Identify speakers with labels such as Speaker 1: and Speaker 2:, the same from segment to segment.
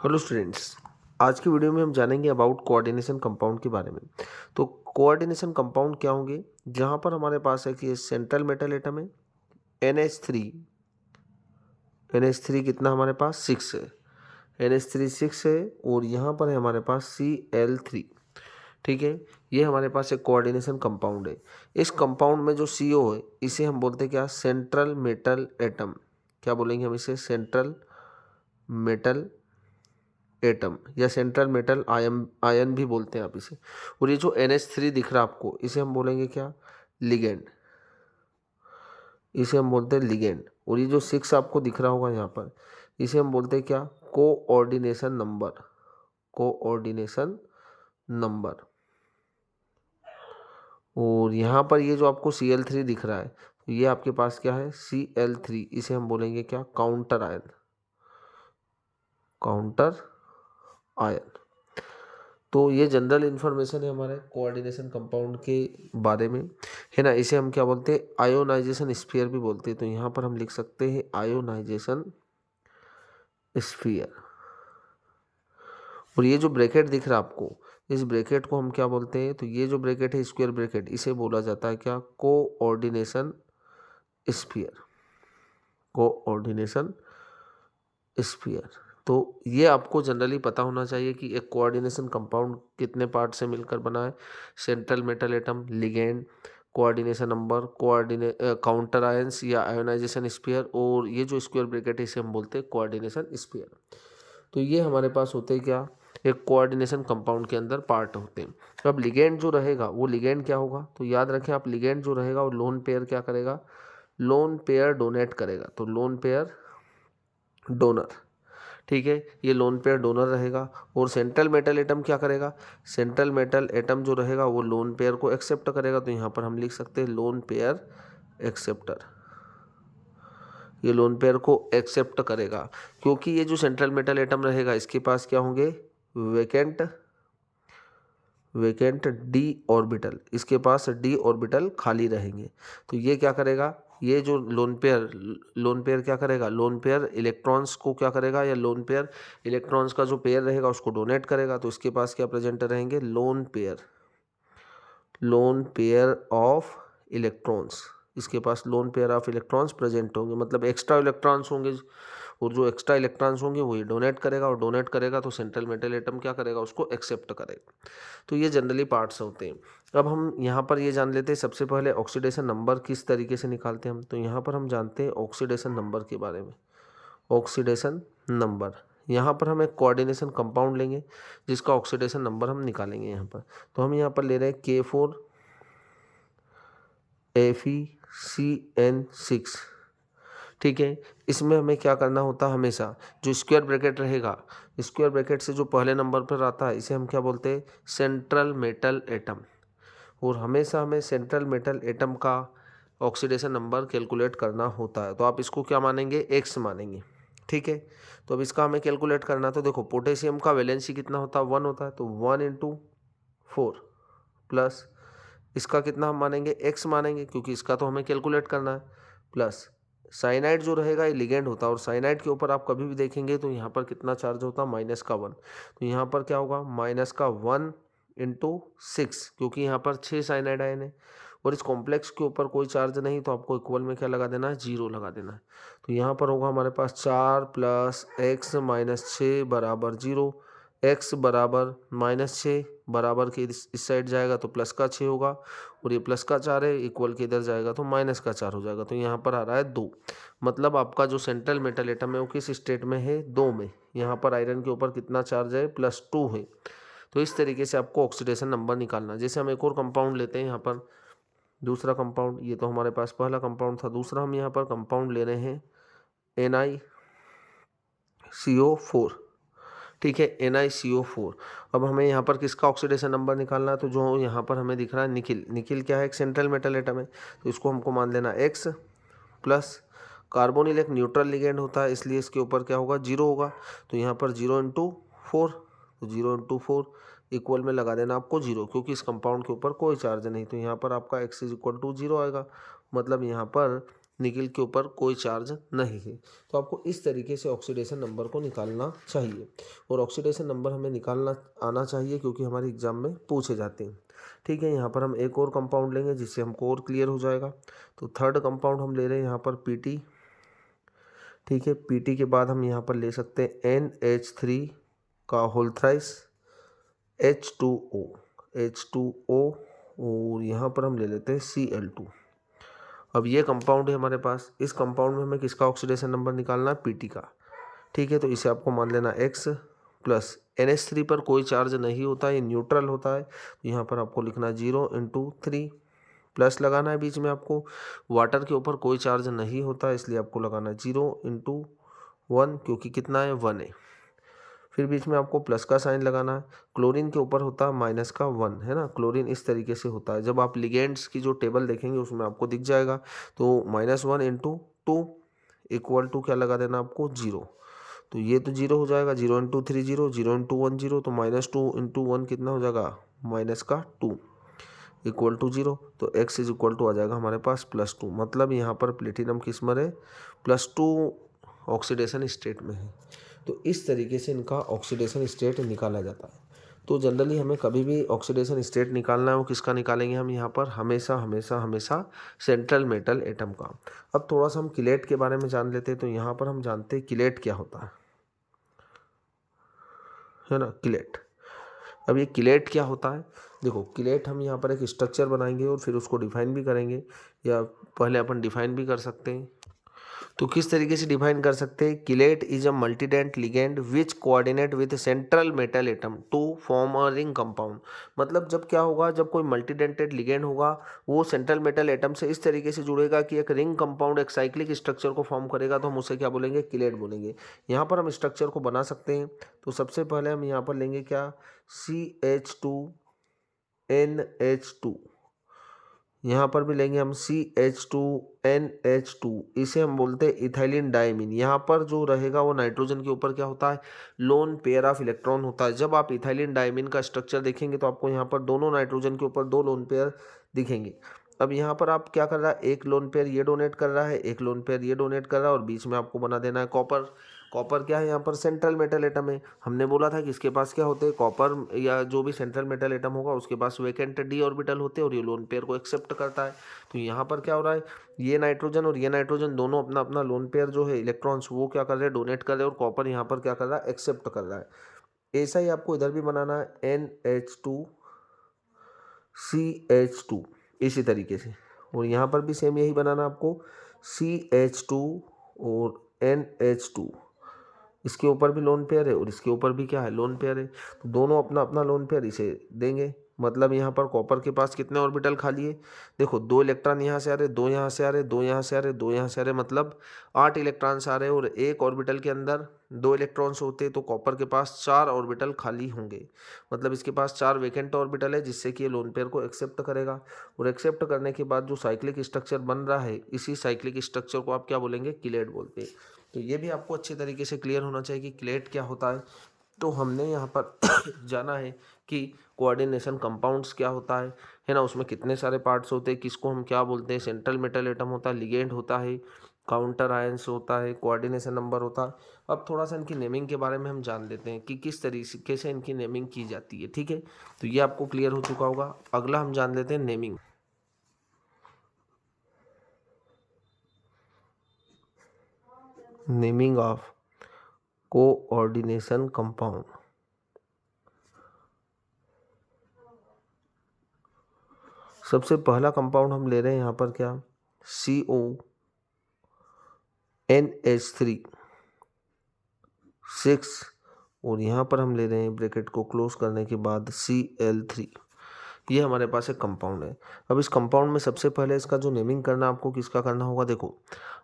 Speaker 1: Hello students, आज की video में हम जानेंगे अबाउट कोऑर्डिनेशन कंपाउंड के बारे में। तो कोऑर्डिनेशन कंपाउंड क्या होंगे? जहाँ पर हमारे पास है कि सेंट्रल मेटल एटम है NH3। NH3 कितना हमारे पास 6 है। NH3 6 है और यहाँ पर है हमारे पास Cl3। ठीक है, ये हमारे पास एक कोऑर्डिनेशन कंपाउंड है। इस कंपाउंड में जो CO है इसे हम बोलते हैं क्या? Central metal atom. क्या बोलेंगे हम इसे? सेंट्रल मेटल एटम या सेंट्रल मेटल आयन आयन भी बोलते हैं आप इसे। और ये जो NH3 दिख रहा है आपको, इसे हम बोलेंगे क्या? लिगेंड। इसे हम बोलते हैं लिगेंड। और ये जो 6 आपको दिख रहा होगा यहाँ पर, इसे हम बोलते हैं क्या? Coordination number. Coordination number. और यहाँ पर ये जो आपको Cl3 दिख रहा है, तो ये आपके पास क्या है? Cl3। इसे हम बोलेंगे क्या? Counter ion. Counter ion. तो ये जनरल इन्फॉर्मेशन है हमारे कोऑर्डिनेशन कंपाउंड के बारे में, है ना। इसे हम क्या बोलते हैं? आयोनाइजेशन स्फीयर भी बोलते हैं। तो यहाँ पर हम लिख सकते हैं आयोनाइजेशन स्फीयर। और ये जो ब्रैकेट दिख रहा है आपको, इस ब्रैकेट को हम क्या बोलते हैं? तो ये जो ब्रैकेट है स्क्वायर ब्रैकेट, इसे बोला जाता है क्या? Coordination sphere. Coordination sphere. तो ये आपको जनरली पता होना चाहिए कि एक कोऑर्डिनेशन कंपाउंड कितने पार्ट से मिलकर बना है। Central metal atom, ligand, coordination number, counter ions या आयोनाइजेशन स्फीयर, और ये जो स्क्वायर ब्रैकेट है इसे हम बोलते हैं कोऑर्डिनेशन स्फीयर। तो ये हमारे पास होते हैं क्या? एक कोऑर्डिनेशन कंपाउंड के अंदर पार्ट होते हैं। तो अब लिगेंड जो रहेगा वो लिगेंड क्या होगा? तो याद रखें आप, लिगेंड जो रहेगा वो लोन पेयर क्या करेगा? लोन पेयर डोनेट करेगा। तो लोन पेयर डोनर। ठीक है, ये लोन पेयर डोनर रहेगा। और सेंट्रल मेटल एटम क्या करेगा? सेंट्रल मेटल एटम जो रहेगा वो लोन पेयर को एक्सेप्ट करेगा। तो यहाँ पर हम लिख सकते हैं लोन पेयर एक्सेप्टर। ये लोन पेयर को एक्सेप्ट करेगा क्योंकि ये जो सेंट्रल मेटल एटम रहेगा इसके पास क्या होंगे? Vacant vacant D orbital. इसके पास डी ऑर्बिटल खाली रहेंगे। तो ये क्या करेगा? ये जो लोन पेयर क्या करेगा? लोन पेयर इलेक्ट्रॉन्स को क्या करेगा? या लोन पेयर इलेक्ट्रॉन्स का जो पेयर रहेगा उसको डोनेट करेगा। तो इसके पास क्या प्रेजेंट रहेंगे? Lone pair of electrons. इसके पास lone pair of electrons present होंगे, मतलब एक्स्ट्रा इलेक्ट्रॉन्स होंगे। और जो एक्स्ट्रा इलेक्ट्रॉन्स होंगे वही डोनेट करेगा, और डोनेट करेगा तो सेंट्रल मेटल एटम क्या करेगा? उसको एक्सेप्ट करेगा। तो ये जनरली पार्ट्स होते हैं। अब हम यहाँ पर ये जान लेते हैं सबसे पहले ऑक्सीडेशन नंबर किस तरीके से निकालते हैं हम। तो यहाँ पर हम जानते हैं ऑक्सीडेशन नंबर के बारे में। ऑक्सीडेशन नंबर, यहाँ पर हम एक कोऑर्डिनेशन कंपाउंड लेंगे जिसका ऑक्सीडेशन नंबर हम निकालेंगे यहाँ पर। तो हम यहाँ पर ले रहे हैं K4FeCN6। ठीक है, इसमें हमें क्या करना होता है? हमेशा जो स्क्वायर ब्रैकेट रहेगा, स्क्वायर ब्रैकेट से जो पहले नंबर पर आता है इसे हम क्या बोलते हैं? Central metal atom. और हमेशा हमें सेंट्रल मेटल एटम का ऑक्सीडेशन नंबर कैलकुलेट करना होता है। तो आप इसको क्या मानेंगे? एक्स मानेंगे। ठीक है, तो अब इसका हमें कैलकुलेट करना है। तो देखो, पोटेशियम का वैलेंसी कितना होता है? 1 होता है। तो 1 × 4 प्लस इसका कितना हम मानेंगे? एक्स मानेंगे क्योंकि इसका तो हमें कैलकुलेट करना है। प्लस साइनाइड जो रहेगा ये लिगेंड होता है, और साइनाइड के ऊपर आप कभी भी देखेंगे तो यहाँ पर कितना चार्ज होता है? -1। तो यहाँ पर क्या होगा? -1 × 6, क्योंकि यहाँ पर 6 साइनाइड आयन है और इस कॉम्प्लेक्स के ऊपर कोई चार्ज नहीं, तो आपको इक्वल में क्या लगा देना है? 0 लगा देना है। तो यहाँ पर होगा हमारे पास 4 + x - 6 = 0। x बराबर -6 बराबर के इस साइड जाएगा तो प्लस का 6 होगा, और ये प्लस का 4 है, इक्वल के इधर जाएगा तो माइनस का 4 हो जाएगा। तो यहाँ पर आ रहा है 2। मतलब आपका जो सेंट्रल मेटल एटम है वो किस स्टेट में है? 2 में। यहाँ पर आयरन के ऊपर कितना चार्ज है? +2 है। तो इस तरीके से आपको ऑक्सीडेशन नंबर निकालना। जैसे हम एक और कंपाउंड लेते हैं यहाँ पर, दूसरा कंपाउंड। ये तो हमारे पास पहला कंपाउंड था, दूसरा हम यहाँ पर कंपाउंड ले रहे हैं NiCO4। ठीक है, NiCO4। अब हमें यहाँ पर किसका ऑक्सीडेशन नंबर निकालना है? तो जो यहाँ पर हमें दिख रहा है निकिल। निकिल क्या है? एक सेंट्रल मेटल एटम है, तो इसको हमको मान लेना x प्लस कार्बोनिल एक न्यूट्रल लिगेंड होता है, इसलिए इसके ऊपर क्या होगा? 0 होगा। तो यहाँ पर 0 × 4, तो 0 × 4 इक्वल में लगा देना आपको 0, क्योंकि इस कंपाउंड के ऊपर कोई चार्ज नहीं। तो यहाँ पर आपका x = 0 आएगा। मतलब यहाँ पर निकिल के ऊपर कोई चार्ज नहीं है। तो आपको इस तरीके से ऑक्सीडेशन नंबर को निकालना चाहिए, और ऑक्सीडेशन नंबर हमें निकालना आना चाहिए क्योंकि हमारे एग्जाम में पूछे जाते हैं। ठीक है, यहाँ पर हम एक और कंपाउंड लेंगे जिससे हमको और क्लियर हो जाएगा। तो थर्ड कंपाउंड हम ले रहे हैं यहाँ पर Pt। ठीक है, Pt के बाद हम यहाँ पर ले सकते हैं NH3 का होल थ्राइस H2O, और यहाँ पर हम ले लेते हैं Cl2। अब ये कंपाउंड है हमारे पास, इस कंपाउंड में हमें किसका ऑक्सीडेशन नंबर निकालना है? Pt का। ठीक है, तो इसे आपको मान लेना X प्लस NH3 पर कोई चार्ज नहीं होता है, ये न्यूट्रल होता है, तो यहाँ पर आपको लिखना 0 × 3 प्लस लगाना है बीच में आपको। वाटर के ऊपर कोई चार्ज नहीं होता इसलिए आपको लगाना 0 × 1, क्योंकि कितना है? 1 है। फिर बीच में आपको प्लस का साइन लगाना है। क्लोरीन के ऊपर होता है माइनस का 1, है ना। क्लोरीन इस तरीके से होता है, जब आप लिगेंड्स की जो टेबल देखेंगे उसमें आपको दिख जाएगा। तो -1 × 2 इक्वल टू क्या लगा देना आपको? 0। तो ये तो 0 हो जाएगा, 0 × 3 0, 0 × 1 0, तो -2 × 1 कितना हो जाएगा? -2 इक्वल टू 0। तो x इज इक्वल टू आ जाएगा हमारे पास +2। मतलब यहाँ पर प्लेटिनम किस में है? +2 ऑक्सीडेशन स्टेट में है। तो इस तरीके से इनका ऑक्सीडेशन स्टेट निकाला जाता है। तो जनरली हमें कभी भी ऑक्सीडेशन स्टेट निकालना है, वो किसका निकालेंगे हम यहाँ पर? हमेशा सेंट्रल मेटल एटम का। अब थोड़ा सा हम किलेट के बारे में जान लेते हैं। तो यहाँ पर हम जानते हैं किलेट क्या होता है ना, किलेट। अब ये किलेट क्या होता है? देखो, किलेट हम यहाँ पर एक स्ट्रक्चर बनाएंगे और फिर उसको डिफाइन भी करेंगे, या पहले अपन डिफाइन भी कर सकते हैं। तो किस तरीके से डिफाइन कर सकते हैं? Chelate is a multidentate ligand which coordinate with central metal atom to form a ring compound. मतलब जब क्या होगा, जब कोई मल्टीडेंटेड लिगेंड होगा वो सेंट्रल मेटल एटम से इस तरीके से जुड़ेगा कि एक रिंग कंपाउंड, एक साइक्लिक स्ट्रक्चर को फॉर्म करेगा, तो हम उसे क्या बोलेंगे? किलेट बोलेंगे। यहाँ पर हम स्ट्रक्चर को बना सकते हैं। तो सबसे पहले हम यहाँ पर लेंगे क्या? CH2NH2। यहाँ पर भी लेंगे हम CH2NH2। इसे हम बोलते हैं इथाइलिन डायमीन। यहाँ पर जो रहेगा वो नाइट्रोजन के ऊपर क्या होता है? लोन पेयर ऑफ इलेक्ट्रॉन होता है। जब आप इथाइलिन डायमीन का स्ट्रक्चर देखेंगे तो आपको यहाँ पर दोनों नाइट्रोजन के ऊपर 2 लोन पेयर दिखेंगे। अब यहाँ पर आप क्या कर रहा है? एक लोन पेयर ये डोनेट कर रहा है, एक लोन पेयर ये डोनेट कर रहा है, और बीच में आपको बना देना है कॉपर। कॉपर क्या है? यहाँ पर सेंट्रल मेटल एटम है। हमने बोला था कि इसके पास क्या होते हैं? कॉपर या जो भी सेंट्रल मेटल एटम होगा उसके पास वैकेंट d ऑर्बिटल होते हैं, और ये लोन पेयर को एक्सेप्ट करता है। तो यहाँ पर क्या हो रहा है? ये नाइट्रोजन और ये नाइट्रोजन दोनों अपना अपना लोन पेयर जो है इलेक्ट्रॉन्स वो क्या कर रहे हैं? डोनेट कर रहे हैं, और कॉपर यहाँ पर क्या कर रहा है? एक्सेप्ट कर रहा है। ऐसा ही आपको इधर भी बनाना है, NH2CH2 इसी तरीके से, और यहाँ पर भी सेम यही बनाना आपको, CH2 और NH2। इसके ऊपर भी लोन पेयर है और इसके ऊपर भी क्या है? लोन पेयर है। तो दोनों अपना अपना लोन पेयर इसे देंगे। मतलब यहाँ पर कॉपर के पास कितने ऑर्बिटल खाली है? देखो, 2 इलेक्ट्रॉन यहाँ से आ रहे, 2 यहाँ से आ रहे, 2 यहाँ से आ रहे, 2 यहाँ से आ रहे, मतलब 8 इलेक्ट्रॉन्स आ रहे हैं, और एक ऑर्बिटल के अंदर 2 इलेक्ट्रॉन्स होते हैं। तो कॉपर के पास 4 ऑर्बिटल खाली होंगे। मतलब इसके पास 4 वैकेंट ऑर्बिटल है, जिससे कि ये लोन पेयर को एक्सेप्ट करेगा। और एक्सेप्ट करने के बाद जो साइक्लिक स्ट्रक्चर बन रहा है, इसी साइक्लिक स्ट्रक्चर को आप क्या बोलेंगे? किलेट बोलते हैं। तो ये भी आपको अच्छे तरीके से क्लियर होना चाहिए कि किलेट क्या होता है। तो हमने यहाँ पर जाना है कि कोऑर्डिनेशन कंपाउंड्स क्या होता है ना, उसमें कितने सारे पार्ट्स होते हैं, किसको हम क्या बोलते हैं? सेंट्रल मेटल एटम होता है, लिगेंड होता है, काउंटर आयंस होता है, कोऑर्डिनेशन नंबर होता है। अब थोड़ा सा इनकी नेमिंग के बारे में हम जान लेते हैं कि किस तरीके से इनकी नेमिंग की जाती है। ठीक है, तो ये आपको क्लियर हो चुका होगा। अगला हम जान लेते हैं naming. Naming of coordination compound. सबसे पहला कंपाउंड हम ले रहे हैं यहाँ पर क्या? CONH3 6, और यहाँ पर हम ले रहे हैं ब्रैकेट को क्लोज करने के बाद Cl3। ये हमारे पास एक कंपाउंड है। अब इस कंपाउंड में सबसे पहले इसका जो नेमिंग करना आपको किसका करना होगा? देखो,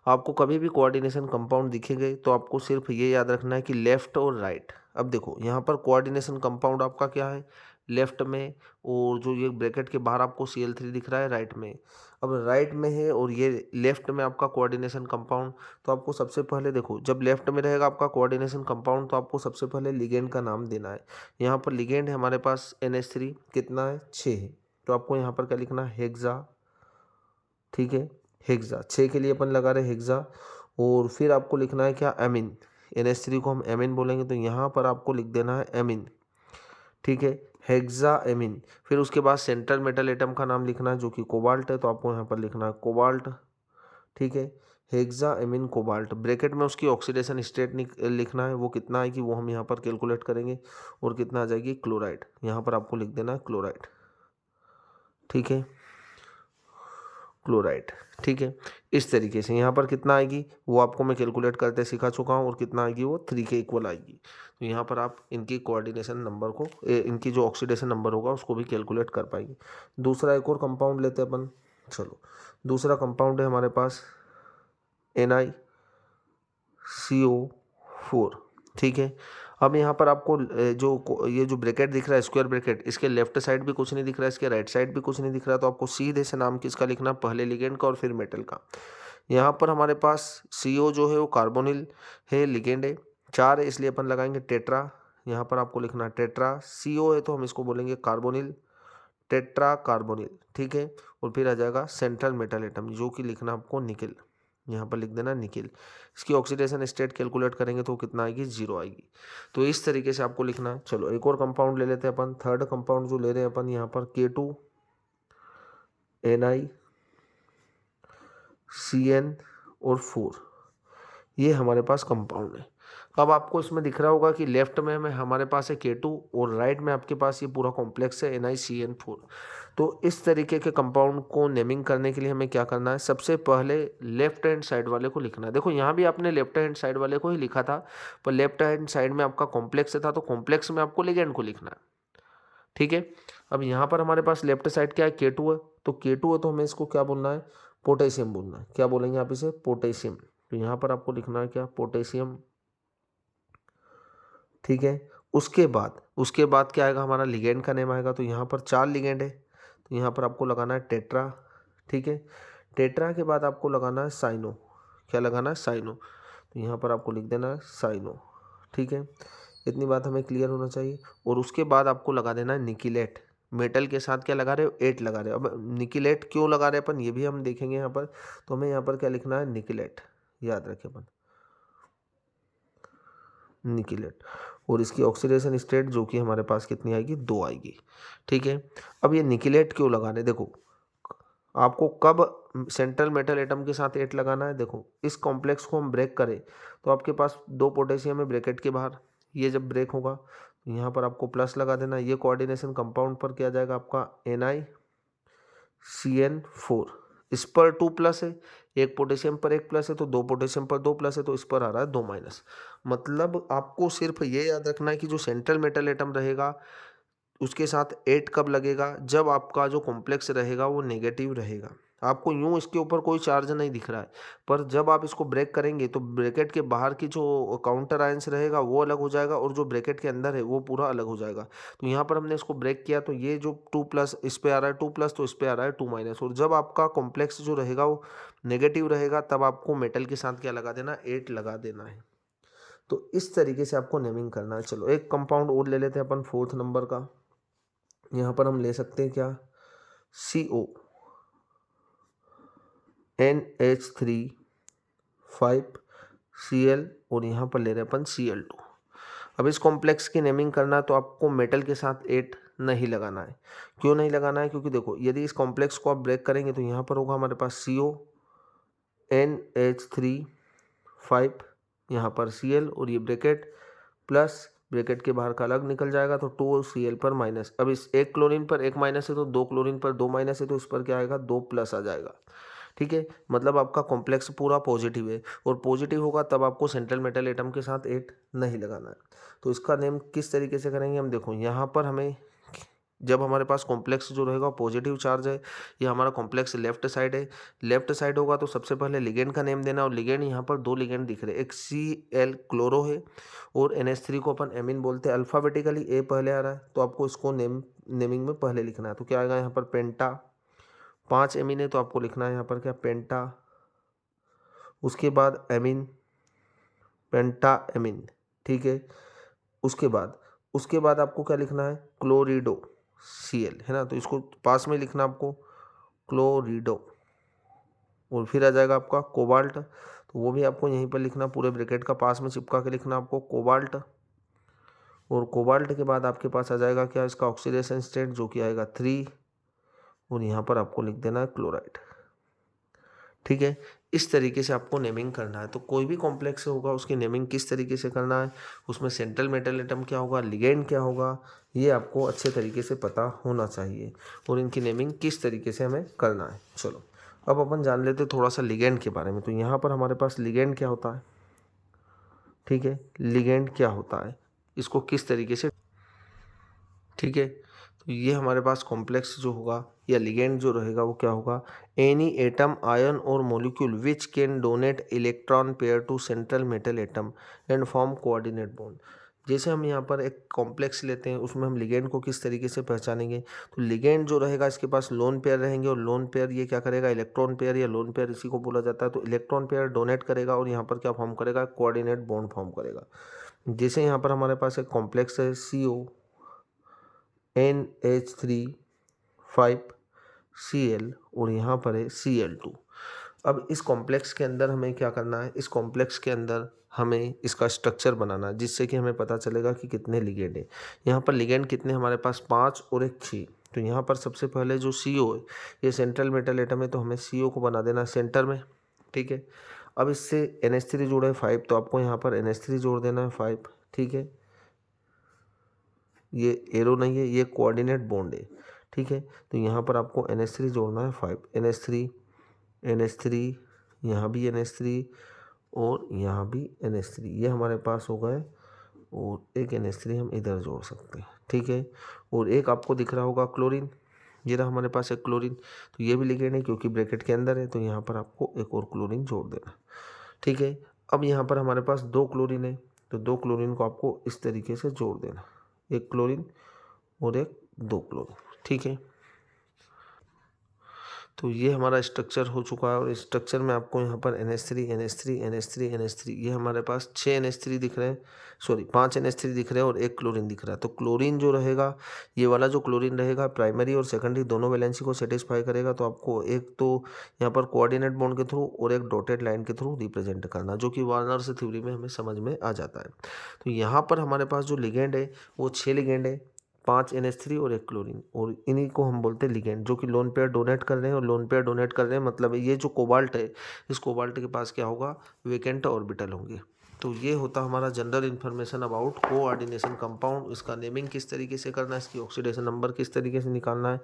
Speaker 1: आपको कभी भी कोऑर्डिनेशन कंपाउंड दिखेंगे तो आपको सिर्फ ये याद रखना है कि लेफ्ट और राइट। अब देखो, यहाँ पर कोऑर्डिनेशन कंपाउंड आपका क्या है? लेफ्ट में, और जो ये ब्रैकेट के बाहर आपको Cl3 दिख रहा है राइट में। अब राइट में है और ये लेफ्ट में आपका कोऑर्डिनेशन कंपाउंड। तो आपको सबसे पहले देखो, जब लेफ्ट में रहेगा आपका कोऑर्डिनेशन कंपाउंड तो आपको सबसे पहले लिगेंड का नाम देना है। यहाँ पर लिगेंड है हमारे पास NH3, कितना है? 6 है। तो आपको यहाँ पर क्या लिखना है? हेक्सा। ठीक है, हेक्सा, 6 के लिए अपन लगा रहे हेक्सा। और फिर आपको लिखना है क्या, एमिन। NH3 को हम एमिन बोलेंगे, तो यहाँ पर आपको लिख देना है एमिन, ठीक है, हेक्सा एमिन। फिर उसके बाद सेंट्रल मेटल एटम का नाम लिखना है जो कि कोबाल्ट है, तो आपको यहाँ पर लिखना है कोबाल्ट, ठीक है, हेक्सा एमिन कोबाल्ट। ब्रैकेट में उसकी ऑक्सीडेशन स्टेट लिखना है, वो कितना है कि वो हम यहाँ पर कैलकुलेट करेंगे, और कितना आ जाएगी क्लोराइड, यहाँ पर आपको लिख देना है क्लोराइड, ठीक है, क्लोराइड, ठीक है। इस तरीके से यहाँ पर कितना आएगी वो आपको मैं कैलकुलेट करते सिखा चुका हूँ, और कितना आएगी वो 3 के इक्वल आएगी। तो यहाँ पर आप इनकी कोऑर्डिनेशन नंबर को इनकी जो ऑक्सीडेशन नंबर होगा उसको भी कैलकुलेट कर पाएंगे। दूसरा एक और कंपाउंड लेते हैं अपन। चलो, दूसरा कंपाउंड है हमारे पास NiCO4, ठीक है। अब यहाँ पर आपको ये जो ब्रैकेट दिख रहा है स्क्वायर ब्रैकेट, इसके लेफ्ट साइड भी कुछ नहीं दिख रहा है, इसके राइट साइड भी कुछ नहीं दिख रहा, तो आपको सीधे से नाम किसका लिखना, पहले लिगेंड का और फिर मेटल का। यहाँ पर हमारे पास CO जो है वो कार्बोनिल है, लिगेंड है, 4 है, इसलिए अपन लगाएंगे टेट्रा। यहाँ पर आपको लिखना टेट्रा, CO है तो हम इसको बोलेंगे कार्बोनिल, टेट्रा कार्बोनिल, ठीक है। और फिर आ जाएगा सेंट्रल मेटल एटम जो कि लिखना आपको निकेल, यहाँ पर लिख देना निकेल। इसकी ऑक्सीडेशन स्टेट कैलकुलेट करेंगे तो कितना आएगी, 0 आएगी। तो इस तरीके से आपको लिखना है। चलो एक और कंपाउंड ले लेते हैं अपन। थर्ड कंपाउंड जो ले रहे हैं अपन यहाँ पर K2NiCN और 4, ये हमारे पास कंपाउंड है। अब आपको इसमें दिख रहा होगा कि लेफ्ट में हमारे पास है K2 और राइट में आपके पास ये पूरा कॉम्प्लेक्स है NiCN4। तो इस तरीके के कंपाउंड को नेमिंग करने के लिए हमें क्या करना है, सबसे पहले लेफ्ट हैंड साइड वाले को लिखना है। देखो यहाँ भी आपने लेफ्ट हैंड साइड वाले को ही लिखा था, पर लेफ्ट हैंड साइड में आपका कॉम्प्लेक्स था, तो कॉम्प्लेक्स में आपको लिगेंड को लिखना है, ठीक है। अब यहाँ पर हमारे पास लेफ्ट साइड क्या है, K2 है, तो K2 है तो हमें इसको क्या बोलना है, पोटेशियम बोलना है। क्या बोलेंगे आप इसे, पोटेशियम। तो यहाँ पर आपको लिखना है क्या, पोटेशियम, ठीक है। उसके बाद क्या आएगा, हमारा लिगेंड का नेम आएगा। तो यहाँ पर 4 लिगेंड है, तो यहाँ पर आपको लगाना है टेट्रा, ठीक है। टेट्रा के बाद आपको लगाना है साइनो। क्या लगाना है, साइनो। तो यहाँ पर आपको लिख देना है साइनो, ठीक है। इतनी बात हमें क्लियर होना चाहिए। और उसके बाद आपको लगा देना है निकिलेट। मेटल के साथ क्या लगा रहे हो, 8 लगा रहे हो। अब निकिलेट क्यों लगा रहे हैं अपन, ये भी हम देखेंगे यहाँ पर। तो हमें यहाँ पर क्या लिखना है, निकिलेट, याद रखें अपन, निकिलेट। और इसकी ऑक्सीडेशन स्टेट जो कि हमारे पास कितनी आएगी, 2 आएगी, ठीक है। अब ये निकिलेट क्यों लगाने, देखो आपको कब सेंट्रल मेटल एटम के साथ 8 लगाना है। देखो इस कॉम्प्लेक्स को हम ब्रेक करें तो आपके पास 2 पोटेशियम है ब्रैकेट के बाहर, ये जब ब्रेक होगा तो यहाँ पर आपको प्लस लगा देना। ये कोऑर्डिनेशन कंपाउंड पर क्या जाएगा आपका, NiCN4। इस पर 2 प्लस है, एक पोटेशियम पर 1 प्लस है, तो 2 पोटेशियम पर 2 प्लस है, तो इस पर आ रहा है 2 माइनस। मतलब आपको सिर्फ ये याद रखना है कि जो सेंट्रल मेटल एटम रहेगा उसके साथ 8 कब लगेगा, जब आपका जो कॉम्प्लेक्स रहेगा वो नेगेटिव रहेगा। आपको यूं इसके ऊपर कोई चार्ज नहीं दिख रहा है, पर जब आप इसको ब्रेक करेंगे तो ब्रैकेट के बाहर की जो काउंटर आयंस रहेगा वो अलग हो जाएगा, और जो ब्रैकेट के अंदर है वो पूरा अलग हो जाएगा। तो यहाँ पर हमने इसको ब्रेक किया तो ये जो 2 प्लस इस पे आ रहा है 2 प्लस, तो इस पे आ रहा है 2 माइनस। और जब आपका कॉम्प्लेक्स जो रहेगा वो नेगेटिव रहेगा तब आपको मेटल के साथ क्या लगा देना, 8 लगा देना है। तो इस तरीके से आपको नेमिंग करना है। चलो एक कंपाउंड और ले लेते हैं अपन 4th नंबर का। यहाँ पर हम ले सकते हैं क्या, CO NH3 5Cl, और यहाँ पर ले रहे हैं अपन Cl2। अब इस कॉम्प्लेक्स की नेमिंग करना है तो आपको मेटल के साथ 8 नहीं लगाना है। क्यों नहीं लगाना है, क्योंकि देखो यदि इस कॉम्प्लेक्स को आप ब्रेक करेंगे तो यहाँ पर होगा हमारे पास CO NH3 5, यहाँ पर Cl, और ये ब्रैकेट प्लस ब्रैकेट के बाहर का अलग निकल जाएगा, तो 2Cl पर माइनस। अब इस एक क्लोरीन पर 1 माइनस है तो 2 क्लोरीन पर 2 माइनस है, तो इस पर क्या आएगा, 2 प्लस आ जाएगा, ठीक है। मतलब आपका कॉम्प्लेक्स पूरा पॉजिटिव है, और पॉजिटिव होगा तब आपको सेंट्रल मेटल एटम के साथ 8 नहीं लगाना है। तो इसका नेम किस तरीके से करेंगे हम, देखो यहाँ पर हमें जब हमारे पास कॉम्प्लेक्स जो रहेगा पॉजिटिव चार्ज है, ये हमारा कॉम्प्लेक्स लेफ्ट साइड है, लेफ्ट साइड होगा तो सबसे पहले लिगेंड का नेम देना। और लिगेंड यहाँ पर 2 लिगेंड दिख रहे हैं, एक Cl क्लोरो है और NH3 को अपन एमिन बोलते हैं। अल्फ़ाबेटिकली A पहले आ रहा है तो आपको इसको नेमिंग में पहले लिखना है। तो क्या आएगा यहाँ पर, पेंटा। 5 एमिन है तो आपको लिखना है यहाँ पर क्या, पेंटा। उसके बाद एमिन, पेंटा एमिन, ठीक है। उसके बाद आपको क्या लिखना है, क्लोरिडो Cl, है ना। तो इसको पास में लिखना आपको, क्लोरिडो, और फिर आ जाएगा आपका कोबाल्ट, तो वो भी आपको यहीं पर लिखना, पूरे ब्रैकेट का पास में चिपका के लिखना आपको कोबाल्ट। और कोबाल्ट के बाद आपके पास आ जाएगा क्या, इसका ऑक्सीडेशन स्टेट जो कि आएगा 3, और यहाँ पर आपको लिख देना है क्लोराइड। ठीक है, इस तरीके से आपको नेमिंग करना है। तो कोई भी कॉम्प्लेक्स होगा उसकी नेमिंग किस तरीके से करना है, उसमें सेंट्रल मेटल एटम क्या होगा, लिगेंड क्या होगा, ये आपको अच्छे तरीके से पता होना चाहिए, और इनकी नेमिंग किस तरीके से हमें करना है। चलो अब अपन जान लेते थोड़ा सा लिगेंड के बारे में। तो यहाँ पर हमारे पास लिगेंड क्या होता है, ठीक है, लिगेंड क्या होता है, इसको किस तरीके से, ठीक है, तो ये हमारे पास कॉम्प्लेक्स जो होगा या लिगेंड जो रहेगा वो क्या होगा, एनी एटम आयन और molecule which can donate electron pair to central metal atom and form coordinate bond. जैसे हम यहाँ पर एक कॉम्प्लेक्स लेते हैं, उसमें हम लिगेंड को किस तरीके से पहचानेंगे, तो लिगेंड जो रहेगा इसके पास लोन पेयर रहेंगे, और लोन पेयर ये क्या करेगा, इलेक्ट्रॉन पेयर या लोन पेयर इसी को बोला जाता है। तो इलेक्ट्रॉन पेयर डोनेट करेगा और यहाँ पर क्या फॉर्म करेगा, कोऑर्डिनेट बॉन्ड फॉर्म करेगा। जैसे यहाँ पर हमारे पास एक कॉम्प्लेक्स है CONH3 5Cl और यहाँ पर है Cl2। अब इस कॉम्प्लेक्स के अंदर हमें क्या करना है, इस कॉम्प्लेक्स के अंदर हमें इसका स्ट्रक्चर बनाना है, जिससे कि हमें पता चलेगा कि कितने लिगेंड है। यहाँ पर लिगेंड कितने हमारे पास, 5 और एक 6। तो यहाँ पर सबसे पहले जो CO है ये सेंट्रल मेटल एटम है, तो हमें CO को बना देना सेंटर में। ठीक है, अब इससे NH3 जोड़ा है 5, तो आपको यहाँ पर NH3 जोड़ देना है 5। ठीक है, ये एरो नहीं है, ये कोऑर्डिनेट बॉन्ड है। ठीक है, तो यहाँ पर आपको NH3 जोड़ना है 5, NH3 यहाँ भी NH3 और यहाँ भी NH3, ये हमारे पास हो गए, और एक NH3 हम इधर जोड़ सकते हैं। ठीक है, और एक आपको दिख रहा होगा क्लोरीन, ये रहा हमारे पास एक क्लोरीन, तो ये भी लिगेंड है क्योंकि ब्रैकेट के अंदर है, तो यहाँ पर आपको एक और क्लोरीन जोड़ देना। ठीक है, अब यहाँ पर हमारे पास 2 क्लोरीन है, तो 2 क्लोरीन को आपको इस तरीके से जोड़ देना, एक क्लोरीन और एक 2 क्लोरीन। ठीक है, तो ये हमारा स्ट्रक्चर हो चुका है, और इस स्ट्रक्चर में आपको यहाँ पर NH3 ये हमारे पास 6 NH3 दिख रहे हैं, सॉरी 5 NH3 दिख रहे हैं और एक क्लोरीन दिख रहा है। तो क्लोरीन जो रहेगा, ये वाला जो क्लोरीन रहेगा प्राइमरी और सेकेंडरी दोनों वैलेंसी को सेटिस्फाई करेगा। तो आपको एक तो यहाँ पर कोऑर्डिनेट बॉन्ड के थ्रू और एक डॉटेड लाइन के थ्रू रिप्रेजेंट करना, जो कि वार्नर थ्योरी में हमें समझ में आ जाता है। तो यहाँ पर हमारे पास जो लिगेंड है वो 6 लिगेंड है, 5 NH3 और एक क्लोरीन, और इन्हीं को हम बोलते हैं लिगेंड, जो कि लोन पेयर डोनेट कर रहे हैं। और लोन पेयर डोनेट कर रहे हैं मतलब ये जो कोबाल्ट है, इस कोबाल्ट के पास क्या होगा, वेकेंट ऑर्बिटल होंगे। तो ये होता हमारा general information about coordination compound. इसका नेमिंग किस तरीके से करना है, इसकी ऑक्सीडेशन नंबर किस तरीके से निकालना है,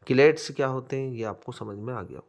Speaker 1: किलेट्स क्या होते हैं, ये आपको समझ में आ गया।